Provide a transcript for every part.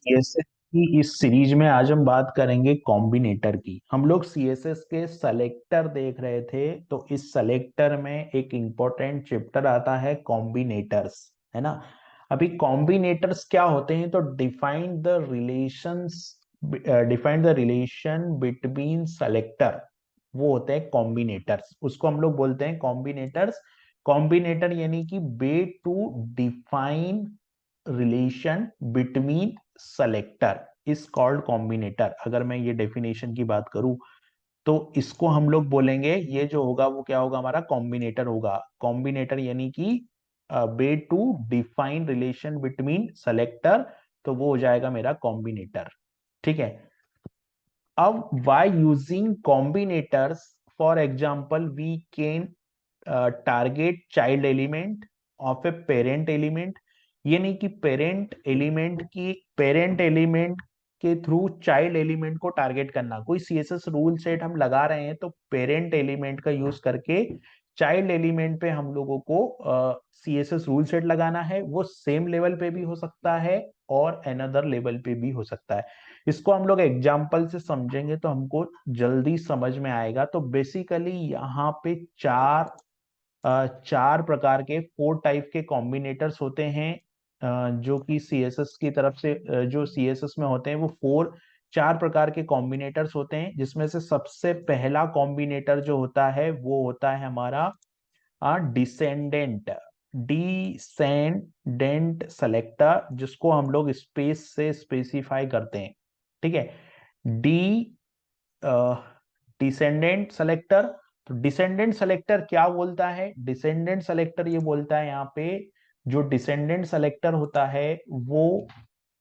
CSS की इस series में आज हम बात करेंगे कॉम्बिनेटर की। हम लोग सीएसएस के सेलेक्टर देख रहे थे, तो इस सेलेक्टर में एक इंपॉर्टेंट चैप्टर आता है कॉम्बिनेटर्स, है ना। अभी कॉम्बिनेटर्स क्या होते हैं, तो defined the relation between selector, वो होते हैं कॉम्बिनेटर्स। उसको हम लोग बोलते हैं कॉम्बिनेटर्स। कॉम्बिनेटर यानी कि way to define relation between selector is called combinator. अगर मैं ये डेफिनेशन की बात करूं तो इसको हम लोग बोलेंगे, ये जो होगा वो क्या होगा, हमारा कॉम्बिनेटर होगा। कॉम्बिनेटर यानी कि way to define relation between selector, तो वो हो जाएगा मेरा कॉम्बिनेटर। ठीक है। अब why using combinators, for example we can target child element of a parent element. ये नहीं कि पेरेंट एलिमेंट के थ्रू चाइल्ड एलिमेंट को टारगेट करना। कोई सीएसएस रूल सेट हम लगा रहे हैं तो पेरेंट एलिमेंट का यूज करके चाइल्ड एलिमेंट पे हम लोगों को सीएसएस रूल सेट लगाना है। वो सेम लेवल पे भी हो सकता है और अनदर लेवल पे भी हो सकता है। इसको हम लोग एग्जाम्पल से समझेंगे तो हमको जल्दी समझ में आएगा। तो बेसिकली यहाँ पे चार प्रकार के, 4 टाइप के कॉम्बिनेटर्स होते हैं, जो कि सीएसएस की तरफ से जो सीएसएस में होते हैं वो 4 प्रकार के कॉम्बिनेटर्स होते हैं। जिसमें से सबसे पहला कॉम्बिनेटर जो होता है वो होता है हमारा डिसेंडेंट सेलेक्टर, जिसको हम लोग स्पेस से स्पेसिफाई करते हैं। ठीक है। D descendant selector. तो डिसेंडेंट सेलेक्टर क्या बोलता है, डिसेंडेंट सेलेक्टर ये बोलता है यहाँ पे, जो डिसेंडेंट सेलेक्टर होता है वो,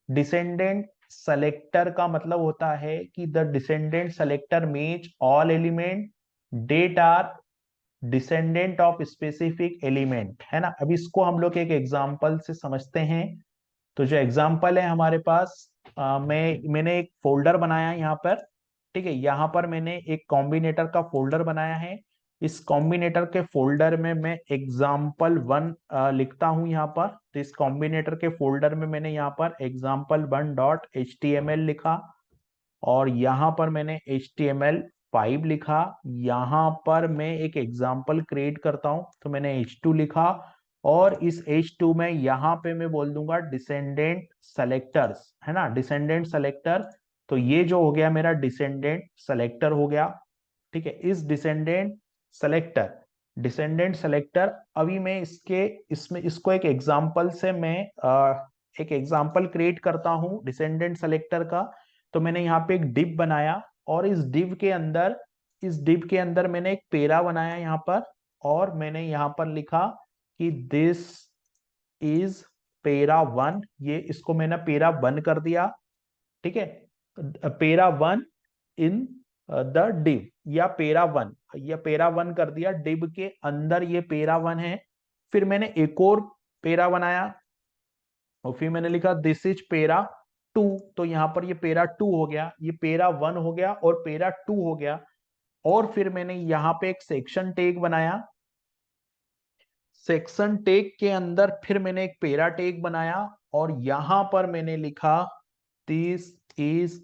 डिसेंडेंट सेलेक्टर का मतलब होता है कि the descendant selector match all element that are descendant of specific element, है ना। अब इसको हम लोग एक एग्जांपल से समझते हैं। तो जो एग्जांपल है हमारे पास, मैंने एक फोल्डर बनाया यहाँ पर। ठीक है, यहाँ पर मैंने एक कॉम्बिनेटर का फोल्डर बनाया है। इस कॉम्बिनेटर के फोल्डर में मैं एग्जाम्पल 1 लिखता हूं यहाँ पर। तो इस कॉम्बिनेटर के फोल्डर में मैंने यहाँ पर example1.html लिखा, और यहाँ पर मैंने HTML5 लिखा। यहाँ पर मैं एक एग्जाम्पल क्रिएट करता हूं, तो मैंने H2 लिखा। और इस H2 में यहाँ पे मैं बोल दूंगा डिसेंडेंट सेलेक्टर्स, है ना, डिसेंडेंट सेलेक्टर। तो ये जो हो गया मेरा डिसेंडेंट सेलेक्टर हो गया। ठीक है। इस डिसेंडेंट सेलेक्टर अभी मैं इसमें इसको एक एग्जांपल से मैं एक एग्जांपल क्रिएट करता हूं डिसेंडेंट सेलेक्टर का। तो मैंने यहाँ पे एक डिव बनाया, और इस डिव के अंदर मैंने एक पेरा बनाया यहाँ पर। और मैंने यहाँ पर लिखा कि दिस इज पेरा 1। ये इसको मैंने पेरा 1 कर दिया। ठीक है। पेरा 1 इन द डिव, या पेरा 1 कर दिया डिव के अंदर, ये पेरा 1 है। फिर मैंने एक और पेरा बनाया, और फिर मैंने लिखा दिस इज पेरा 2। तो यहाँ पर ये पेरा 2 हो गया, ये पेरा 1 हो गया और पेरा 2 हो गया। और फिर मैंने यहाँ पे एक सेक्शन टैग बनाया। सेक्शन टैग के अंदर फिर मैंने एक पेरा टैग बनाया, और यहां पर मैंने लिखा दिस इज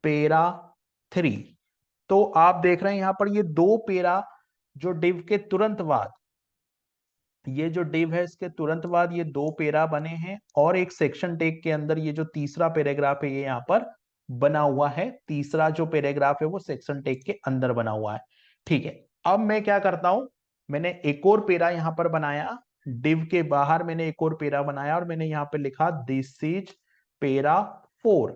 पेरा 3। तो आप देख रहे हैं यहाँ पर ये दो पेरा, जो डिव के तुरंत बाद, ये जो डिव है इसके तुरंत बाद ये दो पेरा बने हैं। और एक सेक्शन टैग के अंदर ये जो तीसरा पैराग्राफ है ये यहाँ पर बना हुआ है। तीसरा जो पैराग्राफ है वो सेक्शन टैग के अंदर बना हुआ है। ठीक है। अब मैं क्या करता हूं, मैंने एक और पेरा यहाँ पर बनाया, डिव के बाहर मैंने एक और पेरा बनाया, और मैंने यहाँ पे लिखा दिस इज पेरा 4।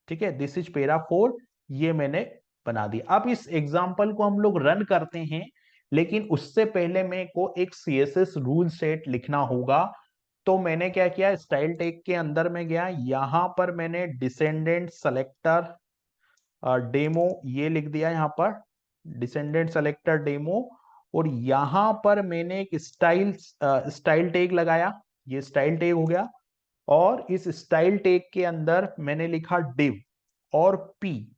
ठीक है, दिस इज पेरा 4, ये मैंने बना दिया। अब इस एग्जाम्पल को हम लोग रन करते हैं, लेकिन उससे पहले मेरे को एक सीएसएस रूल सेट लिखना होगा। तो मैंने क्या किया, स्टाइल टैग के अंदर में गया, यहां पर मैंने डिसेंडेंट सेलेक्टर डेमो ये लिख दिया यहाँ पर, डिसेंडेंट सेलेक्टर डेमो। और यहां पर मैंने एक स्टाइल टैग लगाया, ये स्टाइल टैग हो गया। और इस स्टाइल टैग के अंदर मैंने लिखा डिव और पी,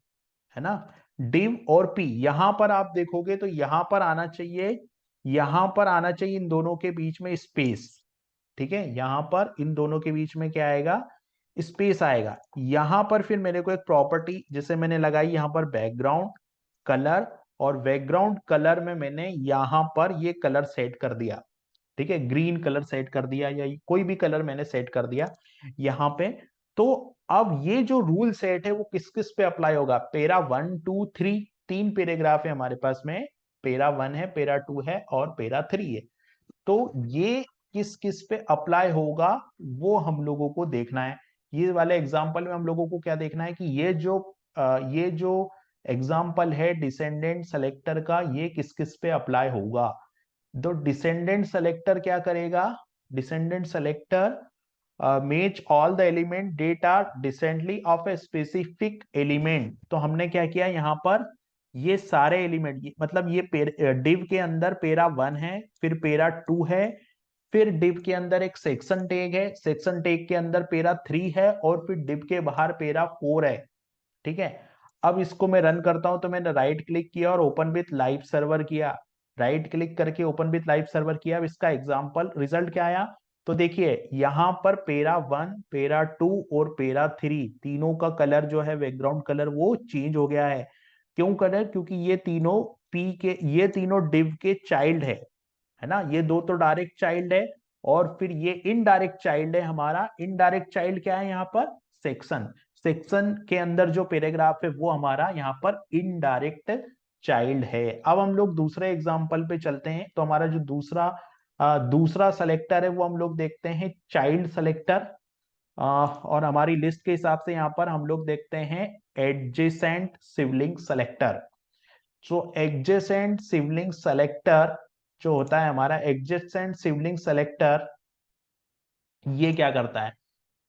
है ना, डिव और पी। यहां पर आप देखोगे तो यहां पर आना चाहिए, यहां पर आना चाहिए इन दोनों के बीच में स्पेस। ठीक है, यहां पर इन दोनों के बीच में क्या आएगा, स्पेस आएगा। यहां पर फिर मेरे को एक प्रॉपर्टी जैसे मैंने लगाई यहां पर बैकग्राउंड कलर, और बैकग्राउंड कलर में मैंने यहां पर ये कलर सेट कर दिया, ठीक है, ग्रीन कलर सेट कर दिया या कोई भी कलर मैंने सेट कर दिया यहाँ पे। तो अब ये जो रूल सेट है वो किस किस पे अप्लाई होगा, पेरा 1 2 3, तीन पैराग्राफ है हमारे पास में, पेरा 1 है, पेरा 2 है और पेरा 3 है। तो ये किस किस पे अप्लाई होगा वो हम लोगों को देखना है। ये वाले एग्जाम्पल में हम लोगों को क्या देखना है कि ये जो एग्जाम्पल है डिसेंडेंट सेलेक्टर का, ये किस किस पे अप्लाई होगा। तो डिसेंडेंट सेलेक्टर क्या करेगा, descendant selector match all the element that are decently of a specific element. तो हमने क्या किया यहाँ पर, ये सारे एलिमेंट मतलब ये डिव के अंदर पेरा 1 है, फिर पेरा 2 है, फिर डिव के अंदर एक सेक्शन टैग है, सेक्शन टैग के अंदर पेरा 3 है, और फिर डिव के बाहर पेरा 4 है, ठीक है। अब इसको मैं रन करता हूं तो मैंने राइट क्लिक किया और ओपन विथ लाइव सर्वर किया, राइट क्लिक करके ओपन विथ लाइव सर्वर किया। अब इसका एग्जांपल रिजल्ट क्या आया, तो देखिए यहां पर पेरा 1, पेरा 2 और पेरा 3 तीनों का कलर जो है बैकग्राउंड कलर वो चेंज हो गया है। क्यों कलर, क्योंकि ये तीनों ये तीनों डिव के चाइल्ड है ना, ये दो तो डायरेक्ट चाइल्ड है, और फिर ये इनडायरेक्ट चाइल्ड है हमारा। इनडायरेक्ट चाइल्ड क्या है यहाँ पर, सेक्शन, सेक्शन के अंदर जो पैराग्राफ है वो हमारा यहाँ पर इनडायरेक्ट चाइल्ड है। अब हम लोग दूसरे एग्जाम्पल पे चलते हैं। तो हमारा जो दूसरा सेलेक्टर है वो हम लोग देखते हैं चाइल्ड सेलेक्टर, और हमारी लिस्ट के हिसाब से यहाँ पर हम लोग देखते हैं एडजेसेंट सिबलिंग सेलेक्टर। सो एडजेसेंट सिबलिंग सेलेक्टर जो होता है हमारा, एडजेसेंट सिबलिंग सेलेक्टर ये क्या करता है,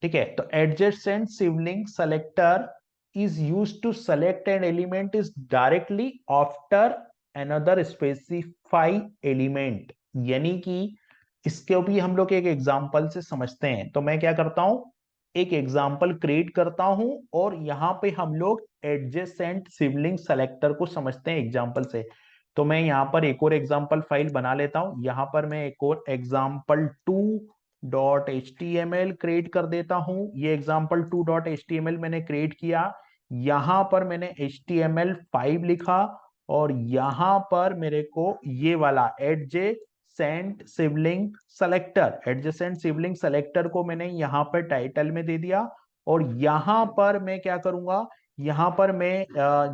ठीक है। तो adjacent sibling selector is used to select an element is directly after another specify element. यानी कि इसके भी हम लोग एक एग्जांपल से समझते हैं। तो मैं क्या करता हूं, एक एग्जांपल क्रिएट करता हूं और यहां पे हम लोग एडजेसेंट सिबलिंग सेलेक्टर को समझते हैं एग्जांपल से। तो मैं यहां पर एक और एग्जांपल फाइल बना लेता हूं, यहां पर मैं एक और एग्जांपल 2.html क्रिएट कर देता हूं। ये एग्जांपल 2.html मैंने क्रिएट किया, यहां पर मैंने HTML5 लिखा, और यहां पर मेरे को ये वाला adjacent sibling selector, adjacent sibling selector को मैंने यहां पर टाइटल में दे दिया। और यहां पर मैं क्या करूंगा, यहां पर मैं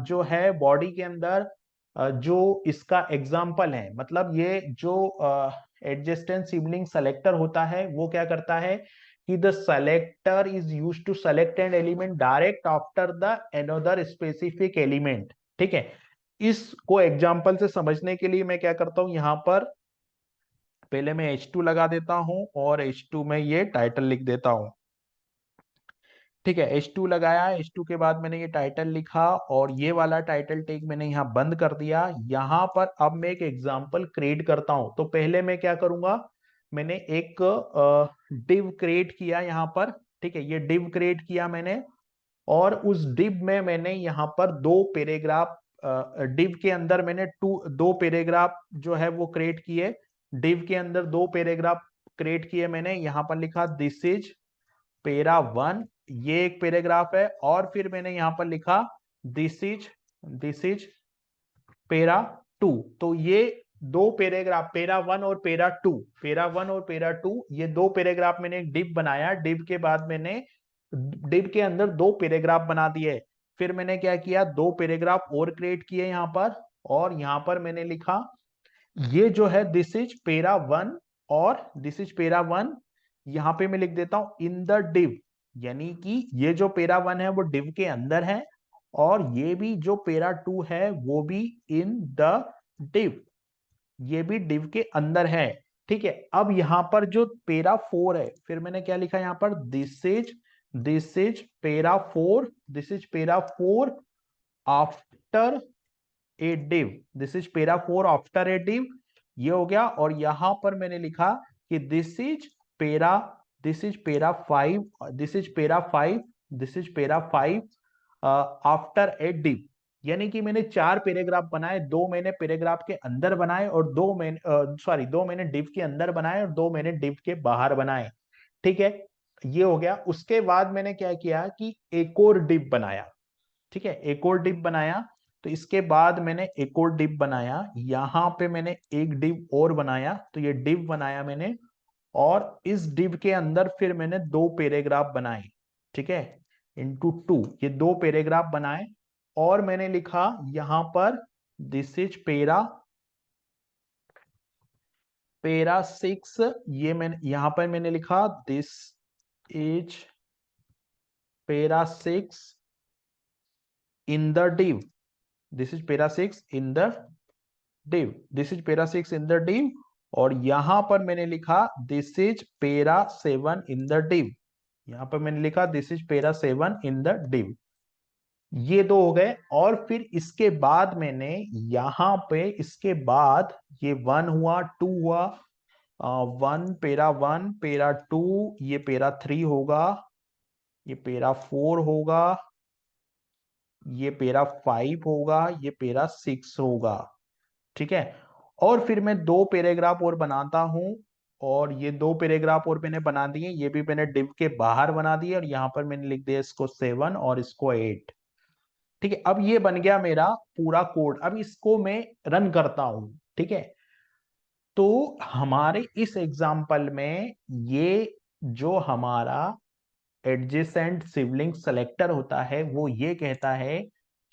जो है बॉडी के अंदर जो इसका एग्जाम्पल है, मतलब ये जो एडजेसेंट सिबलिंग सेलेक्टर होता है वो क्या करता है कि the selector is used to select an element direct after the another specific element, ठीक है। इसको एग्जांपल से समझने के लिए मैं क्या करता हूं, यहां पर पहले मैं H2 लगा देता हूं और H2 में ये टाइटल लिख देता हूं, ठीक है। H2 लगाया, H2 के बाद मैंने ये टाइटल लिखा और ये वाला टाइटल टैग मैंने यहाँ बंद कर दिया। यहाँ पर अब मैं एक एग्जांपल क्रिएट करता हूं। तो पहले मैं क्या करूंगा, मैंने एक डिव क्रिएट किया यहाँ पर, ठीक है, ये डिव क्रिएट किया मैंने, और उस डिव में मैंने यहाँ पर दो पैराग्राफ, डिव के अंदर मैंने दो पैराग्राफ जो है वो क्रिएट किए। डिव के अंदर दो पैराग्राफ क्रिएट किए मैंने, यहाँ पर लिखा दिस इज पेरा 1, ये एक पैराग्राफ है, और फिर मैंने यहां पर लिखा दिस इज पेरा 2। तो ये दो पैराग्राफ, पेरा 1 और पेरा 2, पेरा 1 और पेरा 2, ये दो पैराग्राफ मैंने एक डिव बनाया। डिव के बाद मैंने डिव के अंदर दो पैराग्राफ बना दिए। फिर मैंने क्या किया, दो पैराग्राफ और क्रिएट किए यहाँ पर, और यहाँ पर मैंने लिखा ये जो है दिस इज पेरा 1 और दिस इज पेरा 1, यहां पे मैं लिख देता हूं इन द डिव, यानी कि ये जो पेरा 1 है वो डिव के अंदर है, और ये भी जो पेरा 2 है वो भी इन द डिव, ये भी डिव के अंदर है, ठीक है। अब यहां पर जो पेरा 4 है, फिर मैंने क्या लिखा यहां पर, दिस इज पेरा 4, दिस इज पेरा 4 after a div, this is पेरा 4 आफ्टर ए डिव, ये हो गया। और यहां पर मैंने लिखा कि पेरा दिस इज पेरा 5, दिस इज पेरा 5, दिस इज पेरा 5 आफ्टर ए डिव। यानी कि मैंने चार पैराग्राफ बनाए, दो मैंने पैराग्राफ के अंदर बनाए और दो मैंने डिव के अंदर बनाए और दो मैंने डिव के बाहर बनाए, ठीक है। ये हो गया। उसके बाद मैंने क्या किया कि एक और डिव बनाया, ठीक है, एक और डिव बनाया। तो इसके बाद मैंने एक और डिव बनाया, यहां पे मैंने एक डिव और बनाया, तो ये डिव बनाया मैंने। और इस डिव के अंदर फिर मैंने दो पैराग्राफ बनाए, ठीक है, इंटू टू, ये दो पैराग्राफ बनाए। और मैंने लिखा यहां पर दिस इज पेरा 6, ये मैंने यहां पर मैंने लिखा दिस इज पेरा 6 in the div, this is पेरा 6 in the div, this is पेरा 6 इन द div। और यहां पर मैंने लिखा दिस इज पेरा 7 इन द div, यहां पर मैंने लिखा दिस इज पेरा 7 इन द div। ये दो हो गए। और फिर इसके बाद मैंने यहां पे इसके बाद ये वन हुआ, टू हुआ, वन पेरा 1 पेरा 2, ये पेरा 3 होगा, ये पेरा 4 होगा, ये पेरा 5 होगा, ये पेरा 6 होगा, ठीक है। और फिर मैं दो पैराग्राफ और बनाता हूं, और ये दो पैराग्राफ और मैंने बना दिए, ये भी मैंने डिव के बाहर बना दिए, और यहां पर मैंने लिख दिया इसको 7 और इसको 8, ठीक है। अब ये बन गया मेरा पूरा कोड। अब इसको मैं रन करता हूं, ठीक है। तो हमारे इस एग्जाम्पल में ये जो हमारा एडजेसेंट सिबलिंग सेलेक्टर होता है वो ये कहता है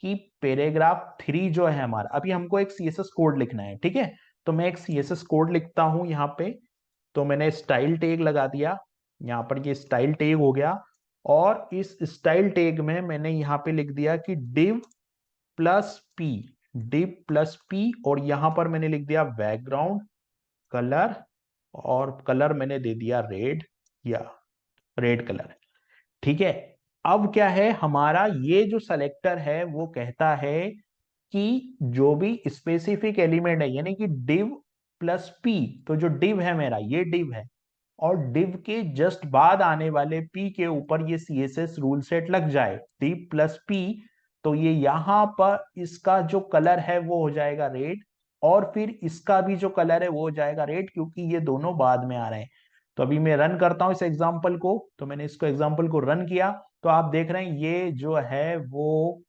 कि पैराग्राफ 3 जो है हमारा, अभी हमको एक सीएसएस कोड लिखना है, ठीक है। तो मैं एक सीएसएस कोड लिखता हूं यहाँ पे। तो मैंने स्टाइल टैग लगा दिया, यहाँ पर ये स्टाइल टैग हो गया। और इस स्टाइल टैग में मैंने यहाँ पे लिख दिया कि div plus P, div plus P, और यहां पर मैंने लिख दिया बैकग्राउंड कलर, और कलर मैंने दे दिया रेड, या रेड कलर, ठीक है। अब क्या है हमारा ये जो सेलेक्टर है वो कहता है कि जो भी स्पेसिफिक एलिमेंट है, यानी कि div प्लस p, तो जो div है मेरा ये div है, और div के जस्ट बाद आने वाले p के ऊपर ये css रूल सेट लग जाए, div प्लस p, तो ये यहां पर इसका जो कलर है वो हो जाएगा रेड, और फिर इसका भी जो कलर है वो हो जाएगा रेड, क्योंकि ये दोनों बाद में आ रहे हैं। तो अभी मैं रन करता हूं इस एग्जाम्पल को। तो मैंने इसको एग्जाम्पल को रन किया, तो आप देख रहे हैं ये जो है वो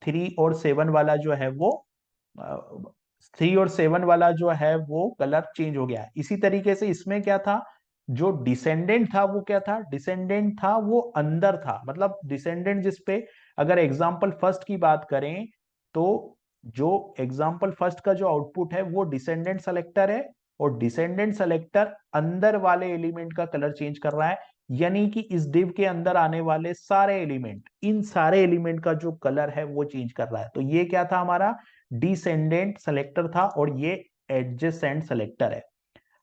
3 और 7 वाला जो है वो 3 और 7 वाला जो है वो कलर चेंज हो गया है। इसी तरीके से इसमें क्या था, जो डिसेंडेंट था वो क्या था, डिसेंडेंट था वो अंदर था, मतलब डिसेंडेंट जिसपे अगर एग्जाम्पल फर्स्ट की बात करें, तो जो एग्जाम्पल फर्स्ट का जो आउटपुट है वो डिसेंडेंट सेलेक्टर है, और डिसेंडेंट सेलेक्टर अंदर वाले एलिमेंट का कलर चेंज कर रहा है, यानी कि इस डिव के अंदर आने वाले सारे एलिमेंट, इन सारे एलिमेंट का जो कलर है वो चेंज कर रहा है। तो ये क्या था हमारा, डिसेंडेंट सेलेक्टर था, और ये एडजेसेंट सेलेक्टर है।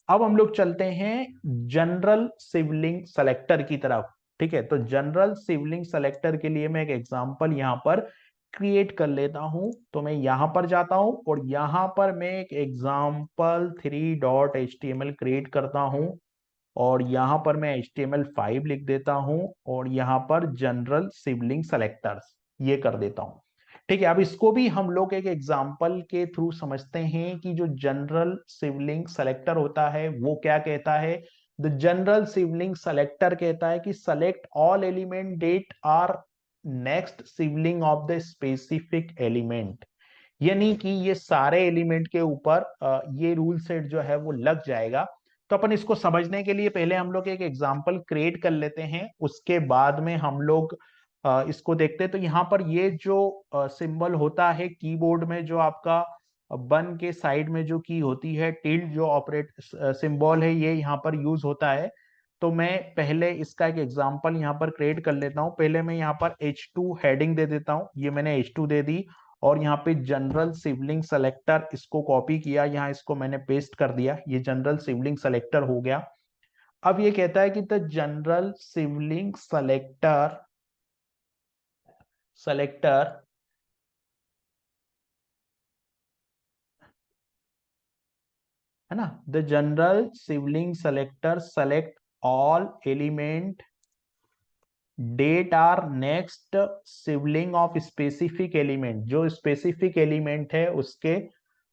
अब हम लोग चलते हैं जनरल सिबलिंग सेलेक्टर की तरफ, ठीक है। तो जनरल सिबलिंग सेलेक्टर के लिए मैं एक एग्जांपल यहां पर क्रिएट कर लेता हूं। तो मैं यहां पर जाता हूं, और यहां पर मैं एक एग्जाम्पल 3.html क्रिएट करता हूं, और यहां पर मैं HTML5 लिख देता हूं, और यहां पर जनरल सिबलिंग सेलेक्टर्स ये कर देता हूं, ठीक है। अब इसको भी हम लोग एक एग्जांपल के थ्रू समझते हैं कि जो जनरल सिबलिंग सेलेक्टर होता है वो क्या कहता है। द जनरल सिबलिंग सेलेक्टर कहता है कि select all element that are next sibling of the specific element, यानी कि ये सारे एलिमेंट के ऊपर ये रूल सेट जो है वो लग जाएगा। तो अपन इसको समझने के लिए पहले हम लोग एक एग्जांपल क्रिएट कर लेते हैं, उसके बाद में हम लोग इसको देखते हैं। तो यहाँ पर ये जो सिंबल होता है कीबोर्ड में, जो आपका वन के साइड में जो की होती है, टिल्ड जो ऑपरेट सिंबल है, ये यहाँ पर यूज होता है। तो मैं पहले इसका एक एग्जांपल यहाँ पर क्रिएट कर लेता हूँ। पहले मैं यहाँ पर H2 हेडिंग दे देता हूँ, ये मैंने H2 दे दी, और यहाँ पे जनरल सिबलिंग सेलेक्टर इसको कॉपी किया, यहाँ इसको मैंने पेस्ट कर दिया, ये जनरल सिबलिंग सेलेक्टर हो गया। अब ये कहता है कि द जनरल सिबलिंग सेलेक्टर है ना, the general sibling selector select all element that are next sibling of specific element, जो स्पेसिफिक एलिमेंट है उसके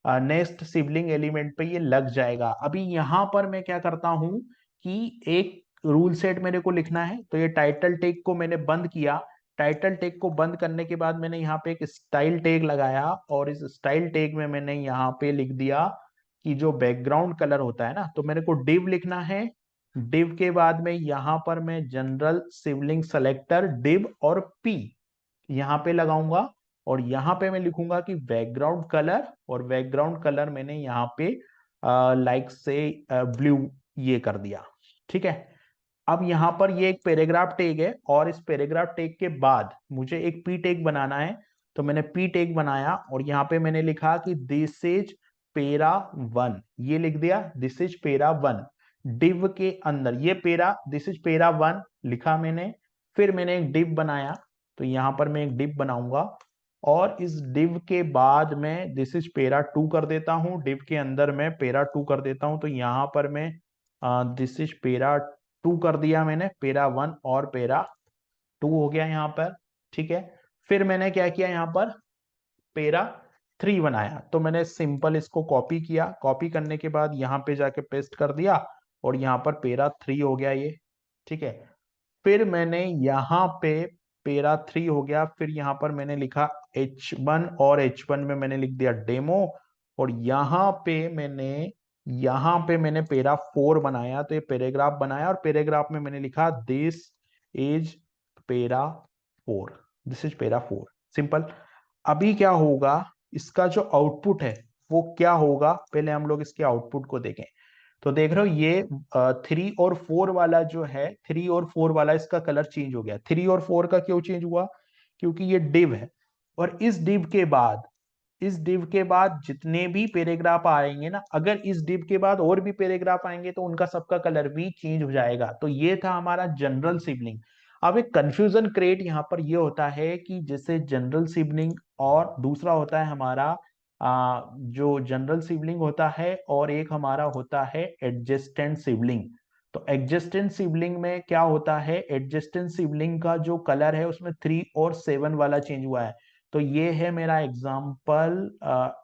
नेक्स्ट सिबलिंग एलिमेंट पे ये लग जाएगा। अभी यहां पर मैं क्या करता हूं कि एक रूल सेट मेरे को लिखना है। तो ये टाइटल टैग को मैंने बंद किया। टाइटल टैग को बंद करने के बाद मैंने यहाँ पे एक स्टाइल टैग लगाया, और इस स्टाइल टैग में मैंने यहाँ पे लिख दिया कि जो बैकग्राउंड कलर होता है ना, तो मेरे को डिव लिखना है। डिव के बाद में यहाँ पर मैं जनरल सिवलिंग सेलेक्टर डिव और पी यहाँ पे लगाऊंगा, और यहाँ पे मैं लिखूंगा कि बैकग्राउंड कलर, और बैकग्राउंड कलर मैंने यहाँ पे लाइक से ब्लू ये कर दिया। ठीक है। अब यहाँ पर ये एक पैराग्राफ टैग है, और इस पैराग्राफ टैग के बाद मुझे एक पी टैग बनाना है। तो मैंने पी टैग बनाया, और यहाँ पे मैंने लिखा कि दिस इज पेरा वन, ये लिख दिया दिस इज पेरा वन। डिव के अंदर ये पेरा, दिस इज पेरा वन लिखा मैंने। फिर मैंने एक डिव बनाया, तो यहाँ पर मैं एक डिव बनाऊंगा, और इस डिव के बाद मैं दिस इज पेरा टू कर देता हूँ। डिव के अंदर मैं पेरा टू कर देता हूँ, तो यहाँ पर मैं दिस इज पेरा टू कर दिया मैंने, पेरा वन और पेरा टू हो गया यहाँ पर। ठीक है। फिर मैंने क्या किया, यहाँ पर पेरा थ्री बनाया। तो मैंने सिंपल इसको कॉपी किया, कॉपी करने के बाद यहाँ पे जाके पेस्ट कर दिया, और यहाँ पर पेरा थ्री हो गया ये। ठीक है। फिर मैंने यहाँ पे पेरा थ्री हो गया, फिर यहाँ पर मैंने लिखा H1, और H1 में मैंने लिख दिया डेमो, और यहाँ पे मैंने पेरा फोर बनाया, तो ये पैराग्राफ बनाया, और पैराग्राफ में मैंने लिखा इज पेरा फोर दिस इज पेरा फोर। सिंपल। अभी क्या होगा, इसका जो आउटपुट है वो क्या होगा, पहले हम लोग इसके आउटपुट को देखें। तो देख रहे हो ये थ्री और फोर वाला जो है, थ्री और फोर वाला इसका कलर चेंज हो गया। थ्री और फोर का क्यों चेंज हुआ, क्योंकि ये डिव है, और इस डिव के बाद जितने भी पैराग्राफ आएंगे ना, अगर इस डिव के बाद और भी पैराग्राफ आएंगे तो उनका सबका कलर भी चेंज हो जाएगा। तो ये था हमारा जनरल सिबलिंग। अब एक कंफ्यूजन क्रिएट यहाँ पर ये होता है कि जैसे जनरल सिबलिंग, और दूसरा होता है हमारा जो जनरल सिबलिंग होता है, और एक हमारा होता है एडजेस्टेंट सिबलिंग। तो एडजेस्टेंट सिबलिंग में क्या होता है, एडजेस्टेंट सिबलिंग का जो कलर है उसमें थ्री और सेवन वाला चेंज हुआ है। तो ये है मेरा एग्जाम्पल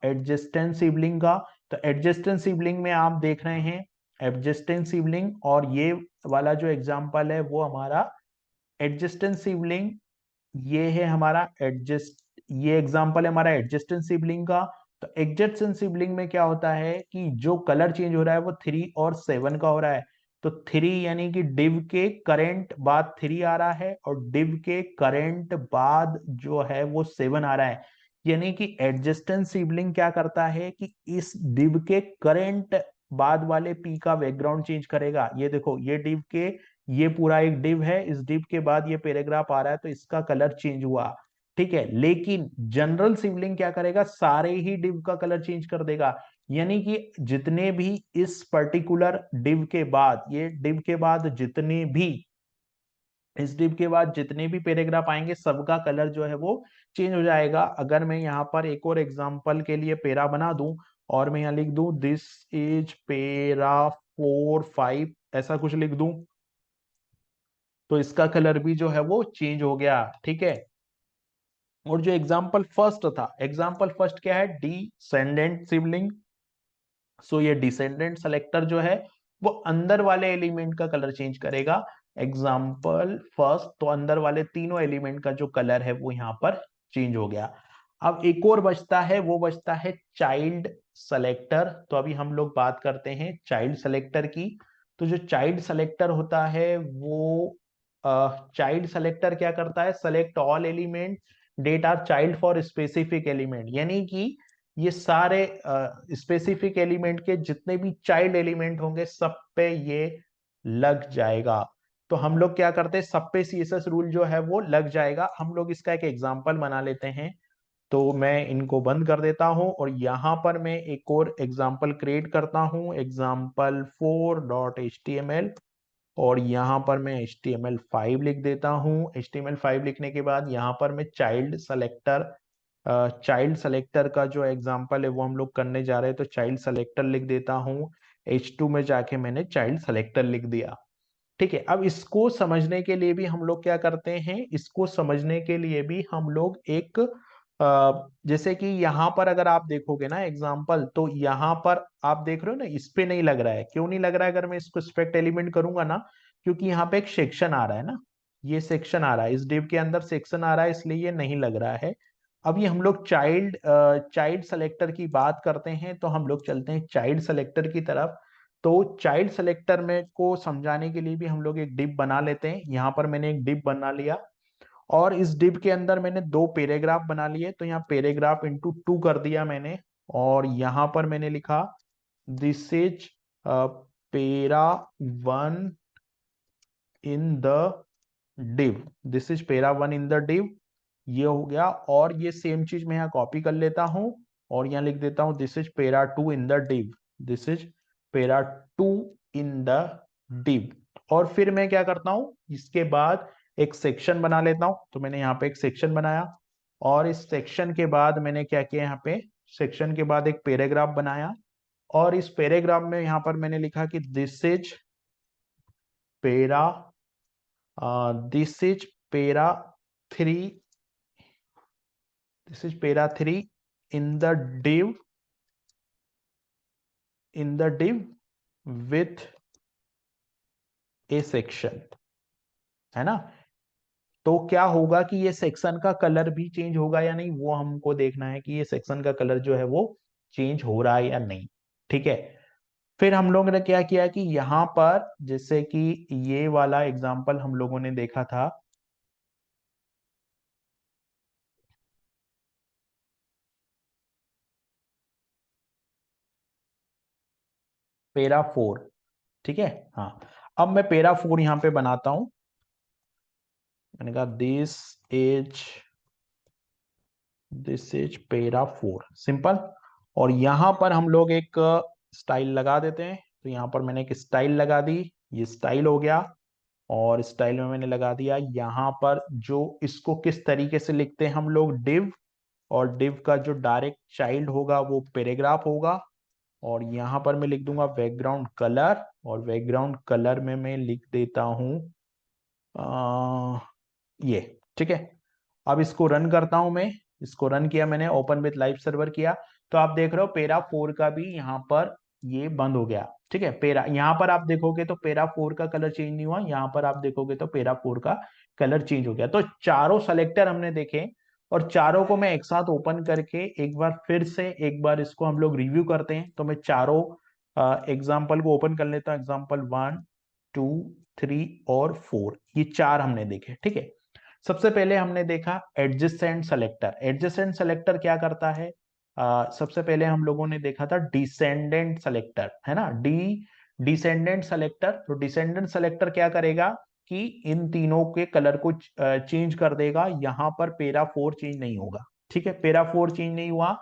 एडजेस्टेंट सिबलिंग का। तो एडजेस्टेंट सिबलिंग में आप देख रहे हैं एडजेस्टेंट सिबलिंग, और ये वाला जो एग्जाम्पल है वो हमारा एडजेस्टेंट सिबलिंग, ये है हमारा एडजस्ट, ये एग्जांपल है हमारा एडजेस्टेंट सिबलिंग का। तो एडजेस्टेंट सिबलिंग में क्या होता है कि जो कलर चेंज हो रहा है वो थ्री और सेवन का हो रहा है। तो थ्री यानी कि डिव के करेंट बाद थ्री आ रहा है, और डिव के करेंट बाद जो है वो सेवन आ रहा है। यानी कि एडजेस्टेंट सिबलिंग क्या करता है कि इस डिव के करेंट बाद वाले पी का बैकग्राउंड चेंज करेगा। ये देखो, ये डिव के, ये पूरा एक डिव है, इस डिव के बाद ये पैराग्राफ आ रहा है, तो इसका कलर चेंज हुआ। ठीक है। लेकिन जनरल सिबलिंग क्या करेगा, सारे ही डिव का कलर चेंज कर देगा। यानी कि जितने भी इस पर्टिकुलर डिव के बाद, ये डिव के बाद जितने भी, इस डिव के बाद जितने भी पैराग्राफ आएंगे सबका कलर जो है वो चेंज हो जाएगा। अगर मैं यहाँ पर एक और एग्जांपल के लिए पेरा बना दूं, और मैं यहाँ लिख दूं दिस इज पेरा फोर फाइव, ऐसा कुछ लिख दूं, तो इसका कलर भी जो है वो चेंज हो गया। ठीक है। और जो एग्जाम्पल फर्स्ट था, एग्जाम्पल फर्स्ट क्या है, डिसेंडेंट सिबलिंग। सो ये डिसेंडेंट सेलेक्टर जो है वो अंदर वाले एलिमेंट का कलर चेंज करेगा। एग्जाम्पल फर्स्ट, तो अंदर वाले तीनों एलिमेंट का जो कलर है वो यहाँ पर चेंज हो गया। अब एक और बचता है, वो बचता है चाइल्ड सेलेक्टर। तो अभी हम लोग बात करते हैं चाइल्ड सेलेक्टर की। तो जो चाइल्ड सेलेक्टर होता है वो, चाइल्ड सेलेक्टर क्या करता है, select all element that are child for specific element. यानी कि ये सारे स्पेसिफिक एलिमेंट के जितने भी चाइल्ड एलिमेंट होंगे सब पे ये लग जाएगा। तो हम लोग क्या करते हैं, सब पे सीएसएस रूल जो है वो लग जाएगा। हम लोग इसका एक एग्जांपल बना लेते हैं। तो मैं इनको बंद कर देता हूं, और यहां पर मैं एक और एग्जांपल क्रिएट करता हूं, example four dot H T M L, और यहाँ पर मैं HTML5 लिख देता हूँ। HTML5 लिखने के बाद यहाँ पर मैं चाइल्ड सेलेक्टर का जो एग्जांपल है वो हम लोग करने जा रहे हैं, तो चाइल्ड सेलेक्टर लिख देता हूँ। H2 में जाके मैंने चाइल्ड सेलेक्टर लिख दिया। ठीक है। अब इसको समझने के लिए भी हम लोग क्या करते हैं, इसको समझने के लिए भी हम लोग एक जैसे कि यहाँ पर अगर आप देखोगे ना एग्जाम्पल, तो यहाँ पर आप देख रहे हो ना, इस पे नहीं लग रहा है। क्यों नहीं लग रहा है, अगर मैं इसको स्पेक्ट एलिमेंट करूंगा ना, क्योंकि यहाँ पे एक सेक्शन आ रहा है ना, ये सेक्शन आ रहा है, इस डिव के अंदर सेक्शन आ रहा है, इसलिए ये नहीं लग रहा है। अब ये हम लोग चाइल्ड सेलेक्टर की बात करते हैं, तो हम लोग चलते हैं चाइल्ड सेलेक्टर की तरफ। तो चाइल्ड सेलेक्टर में को समझाने के लिए भी हम लोग एक डिव बना लेते हैं। यहाँ पर मैंने एक डिव बना लिया और इस डिव के अंदर मैंने दो पैराग्राफ बना लिए, तो यहाँ पैराग्राफ इंटू 2 कर दिया मैंने। और यहाँ पर मैंने लिखा दिस इज पेरा 1 in the div, this is पेरा 1 इन द डिव, ये हो गया। और ये सेम चीज मैं यहाँ कॉपी कर लेता हूं और यहाँ लिख देता हूं दिस इज पेरा 2 in the div, this is पेरा 2 इन द डिव। और फिर मैं क्या करता हूं, इसके बाद एक सेक्शन बना लेता हूं। तो मैंने यहाँ पे एक सेक्शन बनाया और इस सेक्शन के बाद मैंने क्या किया, यहाँ पे सेक्शन के बाद एक पैराग्राफ बनाया और इस पैराग्राफ में यहाँ पर मैंने लिखा कि दिस इज पेरा दिस इज पेरा 3, this is para 3 in the div, in the div with a section, है ना। तो क्या होगा कि ये सेक्शन का कलर भी चेंज होगा या नहीं, वो हमको देखना है कि ये सेक्शन का कलर जो है वो चेंज हो रहा है या नहीं। ठीक है। फिर हम लोगों ने क्या किया कि यहाँ पर जैसे कि ये वाला एग्जांपल हम लोगों ने देखा था, पेरा 4। ठीक है। हाँ, अब मैं पेरा 4 यहाँ पे बनाता हूं। मैंने कहा दिस इज पेरा 4, सिंपल। और यहां पर हम लोग एक स्टाइल लगा देते हैं। तो यहां पर मैंने एक स्टाइल लगा दी, ये स्टाइल हो गया। और स्टाइल में मैंने लगा दिया यहां पर जो इसको किस तरीके से लिखते हैं हम लोग, डिव। और डिव का जो डायरेक्ट चाइल्ड होगा वो पैराग्राफ होगा। और यहां पर मैं लिख दूंगा बैकग्राउंड कलर, और बैकग्राउंड कलर में मैं लिख देता हूं ये। ठीक है। अब इसको रन करता हूं मैं, इसको रन किया मैंने, ओपन विथ लाइव सर्वर किया। तो आप देख रहे हो पेरा 4 का भी यहाँ पर ये बंद हो गया। ठीक है। पेरा यहाँ पर आप देखोगे तो पेरा 4 का कलर चेंज नहीं हुआ, यहाँ पर आप देखोगे तो पेरा 4 का कलर चेंज हो गया। तो चारों सेलेक्टर हमने देखे और चारों को मैं एक साथ ओपन करके एक बार फिर से एक बार इसको हम लोग रिव्यू करते हैं। तो मैं चारों एग्जाम्पल को ओपन कर लेता हूँ। एग्जाम्पल 1, 2, 3 और 4, ये चार हमने देखे। ठीक है। सबसे पहले हमने देखा एडजेसेंट सेलेक्टर। एडजेसेंट सेलेक्टर क्या करता है, सबसे पहले हम लोगों ने देखा था डिसेंडेंट सेलेक्टर, है ना। Descendant selector. तो डिसेंडेंट सेलेक्टर क्या करेगा कि इन तीनों के कलर को चेंज कर देगा। यहां पर पेरा 4 चेंज नहीं होगा। ठीक है। पेरा 4 चेंज नहीं हुआ।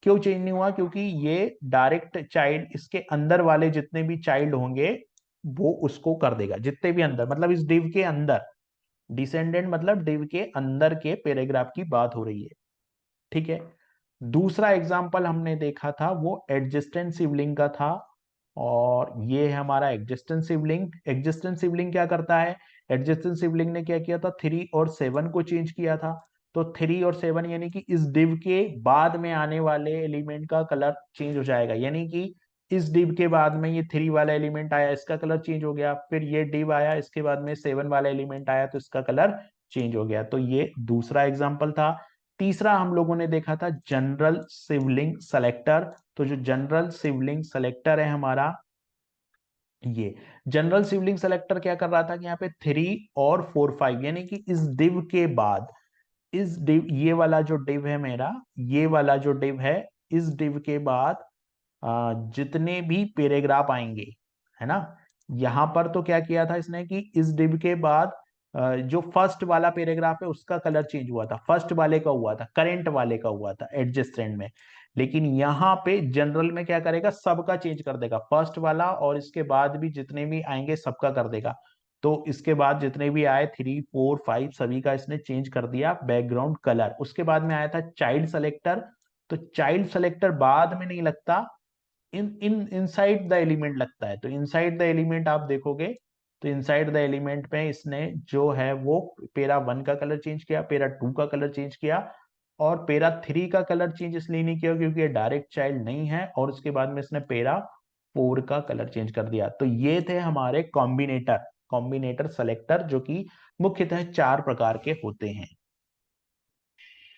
क्यों चेंज नहीं हुआ, क्योंकि ये डायरेक्ट चाइल्ड, इसके अंदर वाले जितने भी चाइल्ड होंगे वो उसको कर देगा, जितने भी अंदर, मतलब इस डिव के अंदर। डिसेंडेंट मतलब डिव के अंदर के पैराग्राफ की बात हो रही है। ठीक है। दूसरा एग्जाम्पल हमने देखा था वो एडजेस्टेंट सिबलिंग का था। और ये है हमारा एडजेस्टेंट सिबलिंग। एडजेस्टेंट सिबलिंग क्या करता है, एडजेस्टेंट सिबलिंग ने क्या किया था, 3 और 7 को चेंज किया था। तो 3 और 7 यानी कि इस डिव के बाद में आने वाले एलिमेंट का कलर चेंज हो जाएगा। यानी कि इस डिव के बाद में ये 3 वाला एलिमेंट आया, इसका कलर चेंज हो गया। फिर ये डिव आया, इसके बाद में 7 वाला एलिमेंट आया, तो इसका कलर चेंज हो गया। तो ये दूसरा एग्जाम्पल था। तीसरा हम लोगों ने देखा था जनरल सिबलिंग सेलेक्टर। तो जो जनरल सिबलिंग सेलेक्टर है हमारा, ये जनरल सिबलिंग सेलेक्टर क्या कर रहा था कि यहाँ पे 3 और 4, 5 यानी कि इस डिव के बाद, इस डिव, ये वाला जो डिव है मेरा, ये वाला जो डिव है, इस डिव के बाद जितने भी पैराग्राफ आएंगे, है ना। यहां पर तो क्या किया था इसने कि इस डिव के बाद जो फर्स्ट वाला पैराग्राफ है उसका कलर चेंज हुआ था, फर्स्ट वाले का हुआ था, करंट वाले का हुआ था एडजस्टेंट में। लेकिन यहाँ पे जनरल में क्या करेगा, सबका चेंज कर देगा, फर्स्ट वाला और इसके बाद भी जितने भी आएंगे सबका कर देगा। तो इसके बाद जितने भी आए 3, 4, 5 सभी का इसने चेंज कर दिया बैकग्राउंड कलर। उसके बाद में आया था चाइल्ड सेलेक्टर। तो चाइल्ड सेलेक्टर बाद में नहीं लगता, इन इन इनसाइड द एलिमेंट लगता है। तो इनसाइड द एलिमेंट आप देखोगे तो इनसाइड द एलिमेंट में इसने जो है वो पेरा 1 का कलर चेंज किया, पेरा 2 का कलर चेंज किया, और पेरा 3 का कलर चेंज इसलिए नहीं किया क्योंकि ये डायरेक्ट चाइल्ड नहीं है। और उसके बाद में इसने पेरा 4 का कलर चेंज कर दिया। तो ये थे हमारे कॉम्बिनेटर। कॉम्बिनेटर, सेलेक्टर, जो कि मुख्यतः 4 प्रकार के होते हैं।